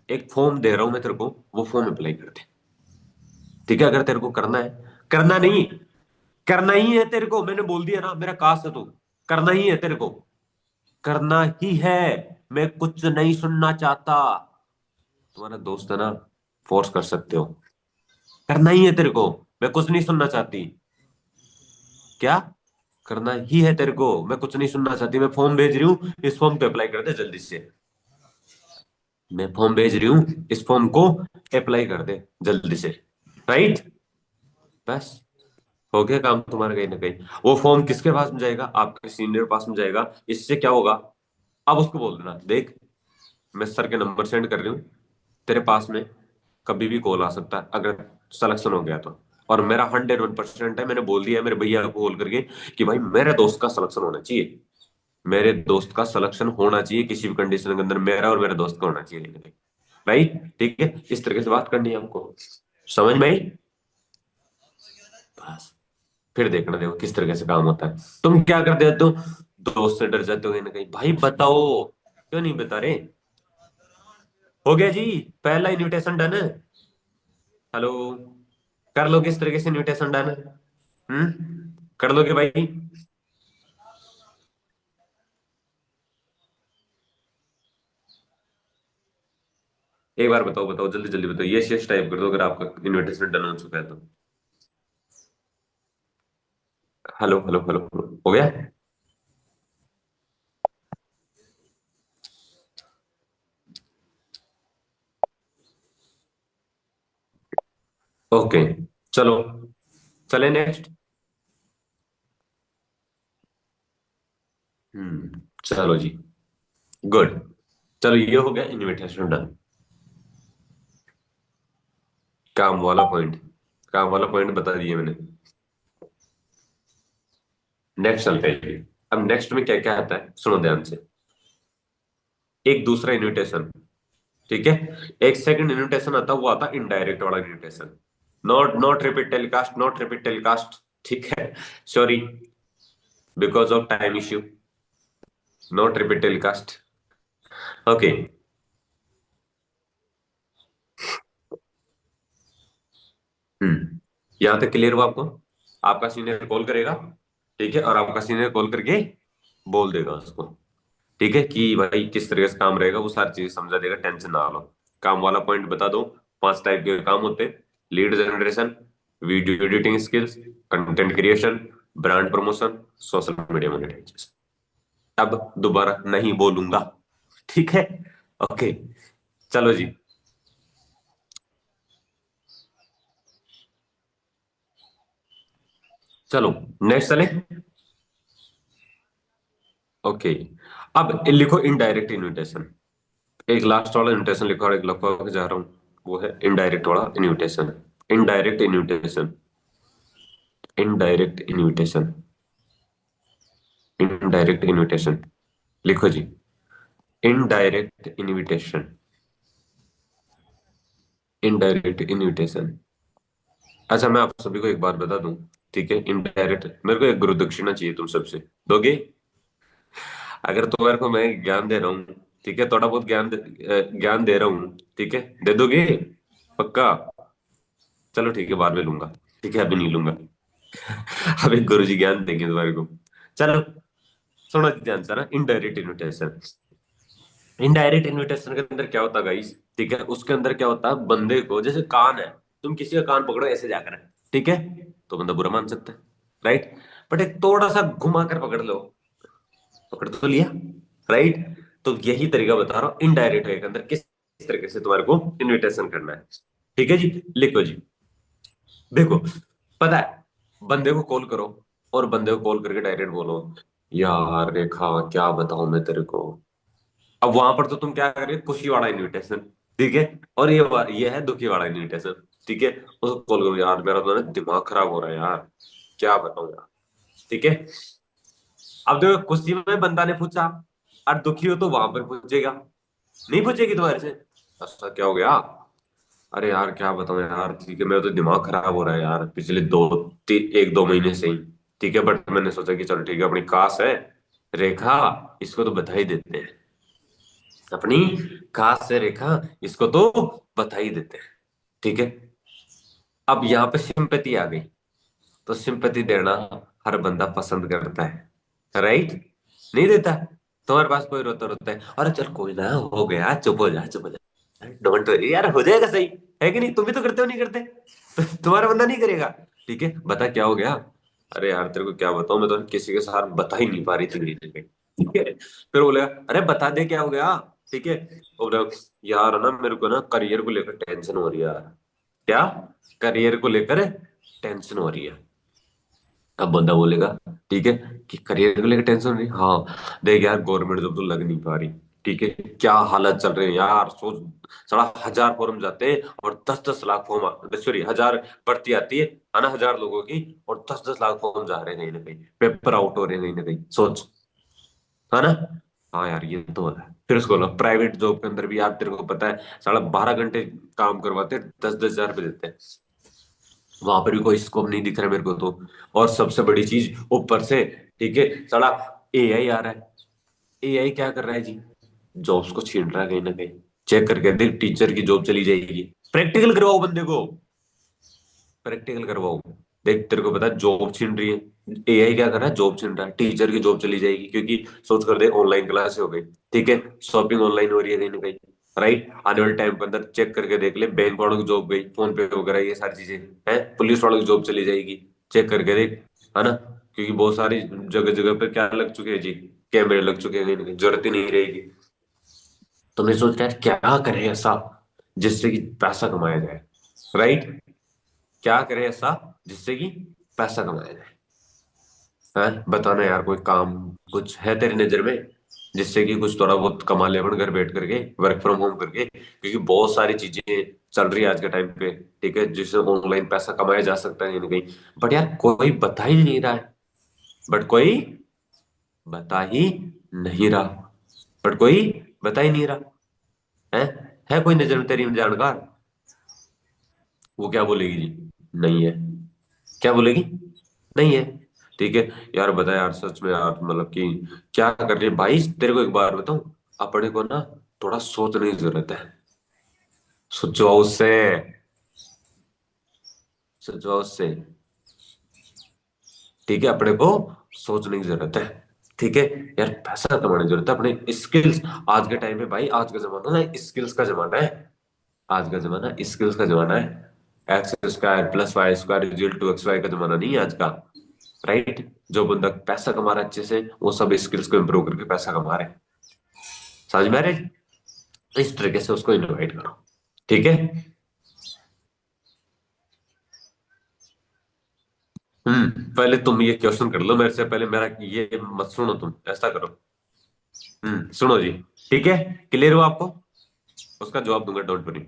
एक फॉर्म दे रहा हूं मैं तेरे को, वो फॉर्म अप्लाई कर दे। ठीक है, अगर तेरे को करना है, करना नहीं, करना ही है तेरे को, मैंने बोल दिया ना, मेरा कास्ट है तू, करना ही है तेरे को, करना ही है। मैं कुछ नहीं सुनना चाहता, तुम्हारा दोस्त है ना, फोर्स कर सकते हो, करना ही है तेरे को, मैं कुछ नहीं सुनना चाहती। क्या, करना ही है तेरे को, मैं कुछ नहीं सुनना चाहती, मैं फॉर्म भेज रही हूँ, इस फॉर्म पे अप्लाई कर दे जल्दी से। मैं फॉर्म भेज रही हूँ, इस फॉर्म को अप्लाई कर दे जल्दी से। राइट, बस हो गया काम तुम्हारा कहीं ना कहीं। वो फॉर्म किसके पास में जाएगा, आपके सीनियर पास में जाएगा। इससे क्या होगा, अब उसको बोल देना देख, मैं सर के नंबर सेंड कर रही हूँ, तेरे पास में कभी भी कॉल आ सकता है अगर सिलेक्शन हो गया तो। और मेरा 101% है, मैंने बोल दिया है मेरे भैया को कॉल करके कि भाई मेरे दोस्त का सिलेक्शन होना चाहिए, मेरे दोस्त का सिलेक्शन होना चाहिए किसी भी कंडीशन के अंदर, मेरा और मेरे दोस्त का होना चाहिए कहीं ना कहीं। राइट, ठीक है, इस तरीके से बात करनी है हमको, समझ में आई? बस, फिर देखना देखो किस तरीके से काम होता है। तुम क्या कर देते हो, दोस्त से डर जाते हो कहीं ना कहीं, भाई बताओ, क्यों नहीं बता रहे? हो गया जी, पहला इनविटेशन डन है। हेलो, कर लो किस तरीके से इनविटेशन डन है? कर लोगे भाई? एक बार बताओ बताओ, जल्दी जल्दी बताओ, ये शेष टाइप कर दो अगर आपका इनविटेशन डन हो चुका है तो। हेलो हेलो हेलो हेलो, हो गया? ओके, चलो, चले नेक्स्ट। चलो जी, गुड, चलो ये हो गया इनविटेशन डन। काम वाला पॉइंट, काम वाला पॉइंट बता दिए मैंने। नेक्स्ट चलते हैं जी। अब नेक्स्ट में क्या क्या आता है सुनो ध्यान से। एक दूसरा इनविटेशन, ठीक है, एक सेकंड इनविटेशन आता है, वो आता है इनडायरेक्ट वाला invitation. Not not repeat telecast, not repeat telecast, ठीक है, sorry, because of time issue, not repeat telecast. Okay, hmm, यहां तक क्लियर हुआ आपको? आपका सीनियर कॉल करेगा, ठीक है, और आपका सीनियर कॉल करके बोल देगा उसको, ठीक है, कि भाई किस तरीके से काम रहेगा, वो सारी चीजें समझा देगा, टेंशन ना लो। काम वाला पॉइंट बता दो। 5 टाइप के काम होते हैं: lead generation, video editing skills, content creation, brand promotion, social media monetization. अब दोबारा नहीं बोलूंगा, ठीक है। ओके, चलो जी, चलो नेक्स्ट चले। ओके, अब लिखो इनडायरेक्ट इन्विटेशन। एक लास्ट वाला इन्विटेशन लिखो और एक लिखवा के जा रहा हूँ, वो है इनडायरेक्ट वाला invitation. Indirect invitation, indirect invitation, indirect invitation, लिखो जी। Indirect invitation, indirect invitation. अच्छा, मैं आप सभी को एक बात बता दूं, ठीक है, इनडायरेक्ट, मेरे को एक गुरु दक्षिणा चाहिए तुम सबसे, दोगे? अगर तुम्हारे को मैं ज्ञान दे रहा हूँ, ठीक है, थोड़ा बहुत ज्ञान दे रहा हूँ, ठीक है, दे दोगे? पक्का? चलो ठीक है, बाद में लूंगा, ठीक है, अभी नहीं लूंगा। अभी गुरु जी ज्ञान देंगे तुम्हारे को। चलो, सुनो ध्यान से ना, इनडायरेक्ट इनविटेशन। इनडायरेक्ट इनविटेशन के अंदर क्या होता है गाइस, ठीक है, उसके अंदर क्या होता है, बंदे को, जैसे कान है, तुम किसी का कान पकड़ो ऐसे जाकर, ठीक है, तो बंदा बुरा मान सकता है, राइट। बट एक थोड़ा सा घुमा कर पकड़ लो, पकड़ तो लिया, राइट। तो यही तरीका बता रहा हूँ इनडायरेक्ट वे के अंदर किस तरीके से तुम्हारे को इनविटेशन करना है, ठीक है जी। लिखो जी, देखो, पता है, बंदे को कॉल करो, और बंदे को कॉल करके डायरेक्ट बोलो, यार रेखा क्या बताऊं मैं तेरे को। अब वहां पर तो तुम क्या कर रहे हो, खुशी वाला इनविटेशन, ठीक है, और ये है दुखी वाला इनविटेशन, ठीक है। उसको कॉल करो, यार मेरा तो ना दिमाग खराब हो रहा है यार, क्या बताऊं यार, ठीक है। अब देखो, खुशी में बंदा ने पूछा, और दुखी हो तो वहां पर पूछेगा, नहीं पूछेगी तुम्हारे से, ऐसा क्या हो गया, अरे यार क्या बताऊं यार, ठीक है, मेरा तो दिमाग खराब हो रहा है यार, पिछले 1-2 महीने से ही, ठीक है, बट मैंने सोचा कि चलो ठीक है, अपनी काश है रेखा, इसको तो बधाई देते हैं, अपनी खास से रेखा, इसको तो बधाई देते हैं, ठीक है। अब यहाँ पे सिंपैथी आ गई, तो सिंपैथी देना हर बंदा पसंद करता है, राइट, नहीं देता। तुम्हारे पास कोई रोता रोता है, अरे चल कोई ना, हो गया, चुप हो जा, चुप हो जा, डोंट वरी यार, हो जाएगा सही, है कि नहीं, तुम भी तो करते हो, नहीं करते? तो तुम्हारा बंदा नहीं करेगा, ठीक है, बता क्या हो गया, अरे यार तेरे को क्या बताऊं, मैं तो किसी के साथ बता ही नहीं पा रही थी, ठीक है। फिर बोलेगा, अरे बता दे क्या हो गया, ठीक है। वो बोलेगा, यार ना मेरे को ना करियर को लेकर टेंशन हो रही है यार। क्या? करियर को लेकर टेंशन हो रही है। अब बंदा बोलेगा, ठीक है, कि करियर को लेकर टेंशन नहीं, हाँ देख यार, गवर्नमेंट जॉब तो लग नहीं पा रही, ठीक है, क्या हालत चल रही है यार, सोच, साला 1000 फॉर्म जाते हैं, और 10-10 लाख फॉर्म, सॉरी 1000 भर्ती आती है ना, 1000 लोगों की, और 10-10 लाख फॉर्म जा रहे हैं, कहीं ना कहीं पेपर आउट हो रहे हैं, कहीं ना कहीं, सोच, है ना। हाँ यार, ये तो है। फिर उसको बोला, प्राइवेट जॉब के अंदर भी यार तेरे को पता है, साला 12 घंटे काम करवाते हैं, 10-10 हजार रुपये देते हैं, वहां पर भी कोई स्कोप नहीं दिख रहा मेरे को तो। और सबसे बड़ी चीज ऊपर से, ठीक है, साला एआई आ रहा है, एआई क्या कर रहा है जी, जॉब्स को छीन रहा है कहीं ना कहीं। चेक करके देख, टीचर की जॉब चली जाएगी, प्रैक्टिकल करवाओ बंदे को, प्रैक्टिकल करवाओ, देख तेरे को पता है जॉब छीन रही है, एआई क्या कर रहा है, जॉब छीन रहा है, टीचर की जॉब चली जाएगी, क्योंकि सोच कर दे, ऑनलाइन क्लास हो गई, ठीक है, शॉपिंग ऑनलाइन हो रही है कहीं ना कहीं, राइट। आने वाले टाइम के अंदर चेक करके देख ले, बैंक वालों की जॉब गई, फोन पे वगैरह ये सारी चीजें हैं, पुलिस वालों की जॉब चली जाएगी, चेक करके देख, है ना, क्योंकि बहुत सारी जगह जगह पे क्या लग चुके हैं जी, कैमरे लग चुके हैं, कहीं ना कहीं जरूरत ही नहीं रहेगी। तो मैं सोच रहा है क्या करें ऐसा जिससे कि पैसा कमाया जाए, राइट, क्या करें ऐसा जिससे कि पैसा कमाया जाए, है, बताना यार, कोई काम कुछ है तेरी नजर में, जिससे कि कुछ थोड़ा बहुत कमा ले अपन घर बैठ करके, वर्क फ्रॉम होम करके, क्योंकि बहुत सारी चीजें चल रही है आज के टाइम पे, ठीक है, जिससे ऑनलाइन पैसा कमाया जा सकता है कहीं ना कहीं। बट यार कोई बता ही नहीं रहा है, बट कोई बता ही नहीं रहा, बट कोई बता ही नहीं रहा है। है कोई नजर में तेरी जानकार? वो क्या बोलेगी जी, नहीं है, क्या बोलेगी, नहीं है, ठीक है। यार बता यार, सच में यार, मतलब कि क्या कर रही है भाई, तेरे को एक बार बताऊं, अपने को ना थोड़ा सोचने की जरूरत है, सोचो उससे, सोचो उससे, ठीक है, अपने को सोचने की जरूरत है। ठीक है यार, पैसा कमाने की जरूरत है, अपने स्किल्स। आज के टाइम पे भाई, आज का जमाना ना स्किल्स का जमाना है। आज का जमाना स्किल्स का जमाना है। X square plus y square equal to x y का जमाना नहीं है आज का। राइट। जो बंदा पैसा कमा रहा है अच्छे से, वो सब स्किल्स को इम्प्रूव करके पैसा कमा रहे हैं। समझ में आ रहा है? इस तरीके से उसको इन्वाइट करो। ठीक है। पहले तुम ये क्वेश्चन कर लो मेरे से पहले, मेरा ये मत सुनो, तुम ऐसा करो। सुनो जी। ठीक है, क्लियर हो आपको? उसका जवाब दूंगा, डोंट वरी।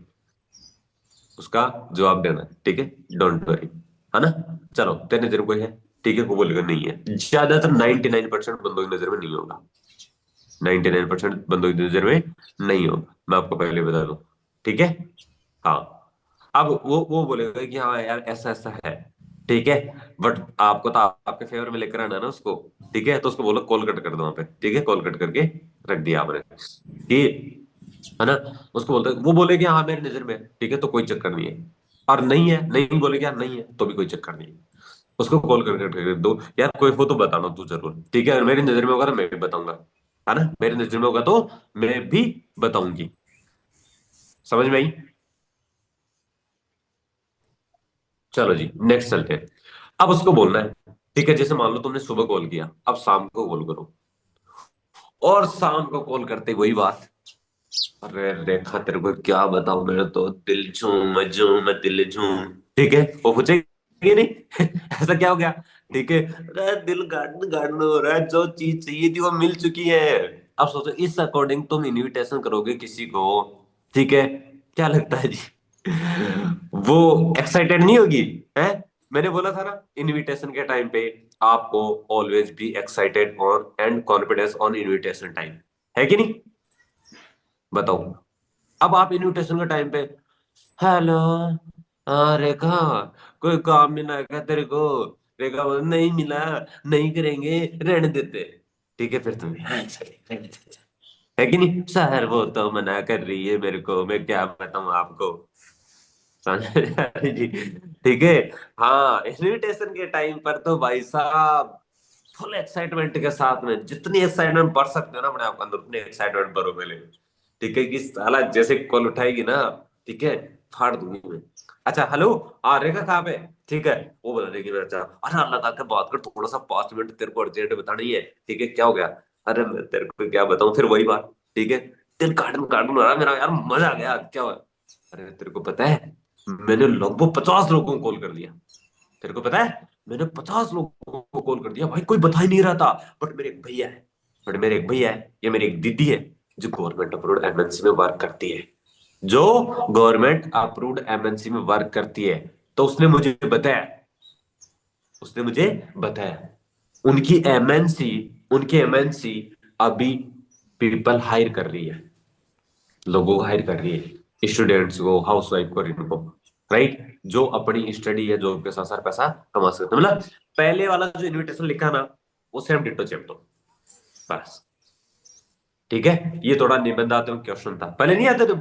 उसका जवाब देना, ठीक है? Don't worry. है ना? चलो, तेरे नजर में कोई है? ठीक है, को बोलेगा नहीं है, ज्यादातर 99% बंदों की नजर में नहीं होगा। 99% बंदों की नजर में नहीं होगा, मैं आपको पहले बता दूं। ठीक है। हाँ। अब वो बोलेगा कि हाँ यार ऐसा ऐसा है। ठीक है। बट आपको तो आपके फेवर में लेकर आना है ना उसको। ठीक है, तो उसको बोलो कॉल कट कर दो वहां पे। ठीक है, कॉल कट करके रख दिया आपने कि, है ना? उसको बोलते, वो बोले कि हाँ मेरी नजर में है, ठीक है, तो कोई चक्कर नहीं है। और नहीं है, नहीं बोले कि यार नहीं है, तो भी कोई चक्कर नहीं है। उसको कॉल करके दो, यार कोई हो तो बताना तू जरूर। ठीक है, अगर मेरी नजर में होगा तो मैं भी बताऊंगा। है ना? मेरी नजर में होगा तो मैं भी बताऊंगी। समझ में आई? चलो जी, नेक्स्ट चलते हैं। अब उसको बोलना है। ठीक है, जैसे मान लो तुमने सुबह कॉल किया, अब शाम को कॉल करो। और शाम को कॉल करते ही वही बात। अरे रेखा, तेरे को क्या बताऊं, मेरा तो दिल झूम दिल झूम। ठीक है, वो पूछेगी नहीं ऐसा क्या हो गया? ठीक है, अरे दिल गार्डन गार्डन हो रहा है, जो चीज चाहिए थी वो मिल चुकी है। अब सोचो, इस अकॉर्डिंग तुम इनविटेशन करोगे किसी को। ठीक है, क्या लगता है जी? वो एक्साइटेड नहीं होगी? है? मैंने बोला था ना, इनविटेशन के टाइम पे आपको always be excited on and confidence on invitation time. है कि नहीं? बताओ। अब आप इनविटेशन के टाइम पे, हेलो, हाँ रेखा, कोई काम मिला है क्या तेरे को? रेखा बोले, नहीं मिला, नहीं करेंगे, रहने देते। ठीक है, फिर तुम्हें हाँ चलिए रहने देते। है कि नहीं सर? वो तो मना कर रही है मेरे को, मैं क्या बताऊं आपको। समझ में आ रही जी? ठीक है। हाँ, इनविटेशन के टाइम पर तो भाई साहब फुल एक्साइटमेंट के साथ में, जितनी एक्साइटमेंट बढ़ सकते हो ना अपने आप के अंदर, उतनी एक्साइटमेंट भरो पहले। ठीक है, कि साला जैसे कॉल उठाएगी ना, ठीक है, फाड़ दूंगी मैं। अच्छा हेलो, हाँ रेखा कहाँ पे? ठीक है, वो बता देगी मैं, अच्छा अरे अल्लाह ताला के बात कर, थोड़ा सा 5 मिनट तेरे को अर्जेंट बतानी है। ठीक है, क्या हो गया? अरे मैं तेरे को क्या बताऊं, फिर वही बात। ठीक है, दिल गार्डन गार्डन हो रहा है मेरा यार, मजा आ गया, क्या हुआ? अरे तेरे को पता है, मैंने लगभग 50 लोगों को कॉल कर दिया। तेरे को पता है, मैंने 50 लोगों को कॉल कर दिया भाई, कोई बता ही नहीं रहा था। बट मेरे एक भैया है, बट मेरे एक भैया है, ये मेरी एक दीदी है, जो गवर्नमेंट अप्रूव्ड एमएनसी में वर्क करती है। जो गवर्नमेंट अप्रूव्ड एमएनसी में वर्क करती है। तो उसने मुझे बताया उनकी एमएनसी अभी पीपल हायर कर रही है, लोगों को हायर कर रही है, स्टूडेंट्स को, हाउस वाइफ को, इनको। राइट, जो अपनी स्टडी या जॉब के साथ साथ पैसा कमा सकते हैं। मतलब पहले वाला जो इनविटेशन लिखा ना, वो सेम डिट्टो चेप्टो, बस। ठीक है, ये थोड़ा निबंधात्मक क्वेश्चन था, पहले नहीं आते थे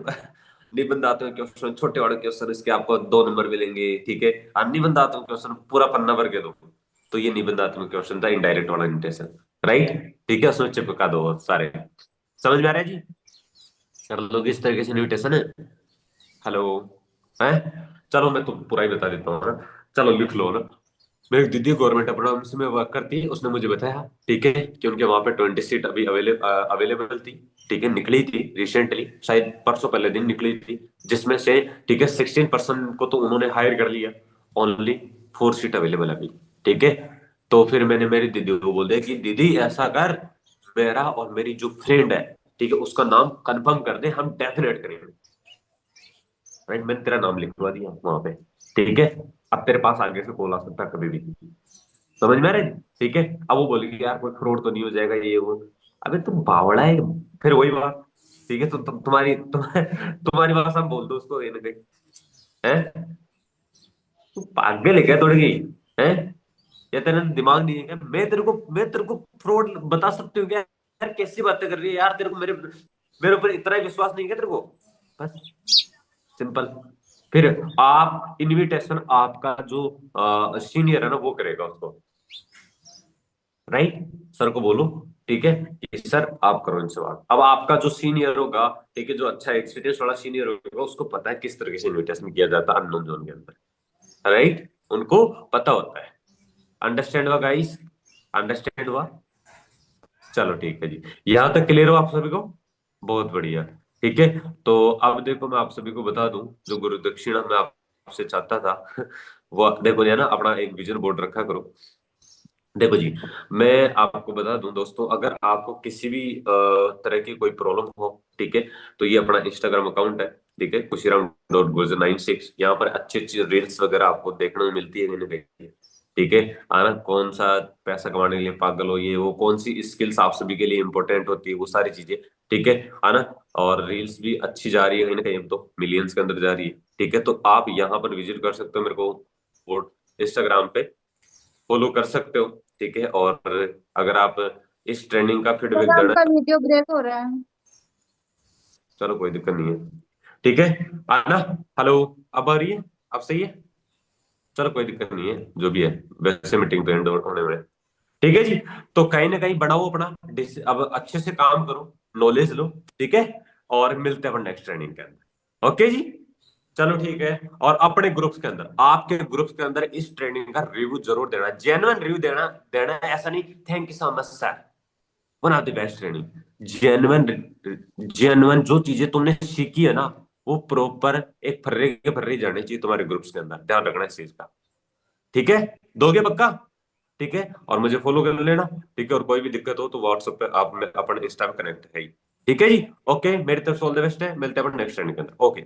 निबंधात्मक क्वेश्चन, छोटे वाले क्वेश्चन, इसके आपको 2 नंबर मिलेंगे। ठीक है, और निबंधात्मक क्वेश्चन पूरा पन्ना भर के दो। तो ये निबंधात्मक क्वेश्चन था, इनडायरेक्ट वाला इन्विटेशन। राइट। ठीक है, उसमें चिपका दो सारे। समझ में आ रहा है जी? कर लोगे इस तरीके से इन्विटेशन है। हेलो, है? चलो मैं तो पूरा ही बता देता हूँ ना। चलो लिख लो ना। मेरी दीदी गवर्नमेंट एम्प्लॉयमेंट में वर्क करती है, उसने मुझे बताया, ठीक है, कि उनके वहां पे 20 सीट अभी अवेलेबल थी। ठीक है, निकली थी रिसेंटली, शायद परसों पहले दिन निकली थी। जिसमें से, ठीक है, 16% को तो उन्होंने हायर कर लिया। ओनली 4 सीट अवेलेबल अभी। ठीक है। तो फिर मैंने मेरी दीदी को बोल दिया कि दीदी ऐसा कर, मेरा और मेरी जो फ्रेंड है, ठीक है, उसका नाम कंफर्म कर दे, हम डेफिनेट करेंगे। राइट, मैंने तेरा नाम लिखवा दिया वहां पे। ठीक है, अब तेरे पास आगे से कॉल आ सकता है कभी भी। समझ में आ रहा है? ठीक है। अब वो बोलेगी यार कोई फ्रॉड तो नहीं हो जाएगा ये वो। अबे तुम बावड़ा है। फिर वही बात। ठीक है, तो तुम्हारी भाषा में बोल दो उसको, ये ना कहीं। है? तू पागल है क्या थोड़ी? है? या तेरा दिमाग नहीं है क्या? मैं तेरे को फ्रॉड बता सकती हूँ क्या? यार कैसी बातें कर रही है यार, तेरे को मेरे मेरे ऊपर इतना ही विश्वास नहीं है क्या तेरे को? बस, सिंपल। फिर आप इनविटेशन, आपका जो सीनियर है ना, वो करेगा उसको। राइट, सर को बोलो, ठीक है कि सर आप करो इनसे बात। अब आपका जो सीनियर होगा, ठीक है, जो अच्छा एक्सपीरियंस वाला सीनियर होगा, उसको पता है किस तरीके से इन्विटेशन किया जाता है अननोन जोन के अंदर, राइट, उनको पता होता है। अंडरस्टैंड हुआ गाइस? अंडरस्टैंड हुआ? चलो ठीक है जी, यहां तक क्लियर हो आप सभी को? बहुत बढ़िया। ठीक है, तो अब देखो मैं आप सभी को बता दूं, जो गुरु दक्षिणा मैं आपसे चाहता था वो देखो ये ना, अपना एक विजन बोर्ड रखा करो। देखो जी, मैं आपको बता दूं दोस्तों, अगर आपको किसी भी तरह की कोई प्रॉब्लम हो, ठीक है, तो ये अपना इंस्टाग्राम अकाउंट है, ठीक है, खुशीराम डॉट गुर्जर 96। यहाँ पर अच्छी अच्छी रील्स वगैरह आपको देखने को मिलती है कहीं ना कहीं, ठीक है। आना, कौन सा पैसा कमाने के लिए पागल हो, ये वो कौन सी स्किल्स आप सभी के लिए इंपॉर्टेंट होती है, वो सारी चीजें, ठीक है, आना। और रील्स भी अच्छी जा रही है कहीं ना कहीं, अब तो मिलियंस के अंदर जा रही है, ठीक है। तो आप यहाँ पर विजिट कर सकते हो, मेरे को इंस्टाग्राम पे फॉलो कर सकते हो, ठीक है। और अगर आप इस ट्रेनिंग का सर फीडबैक देना, आपका वीडियो ब्रेक हो रहा है। चलो कोई दिक्कत नहीं है, ठीक है। आना, हेलो, अब आ रही है? अब सही है? चलो कोई दिक्कत नहीं है, जो भी है, वैसे मीटिंग तो एंड होने में है। ठीक है जी, तो कहीं ना कहीं बढ़ाओ अपना अब अच्छे से काम करो, नॉलेज लो, ठीक है। और मिलते हैं अपन नेक्स्ट ट्रेनिंग के अंदर, ओके जी। चलो ठीक है। और अपने ग्रुप्स के अंदर, आपके ग्रुप्स के अंदर इस ट्रेनिंग का रिव्यू जरूर देना, जेन्युइन रिव्यू देना, देना है, ऐसा नहीं thank you so much sir, one of the best training. Genuine, genuine जो चीजें तुमने सीखी है ना, वो प्रॉपर एक फर्रे के फर्रे जाने चाहिए तुम्हारे ग्रुप्स के अंदर, ध्यान रखना इस चीज का, ठीक है। दोगे पक्का? ठीक है, और मुझे फॉलो कर लेना, ठीक है। और कोई भी दिक्कत हो तो व्हाट्सएप पे आप अपन इंस्टा पे कनेक्ट है ही। ठीक है जी, ओके, मेरी तरफ से ऑल द बेस्ट है, मिलते हैं अपन नेक्स्ट ट्रेनिंग के अंदर, ओके।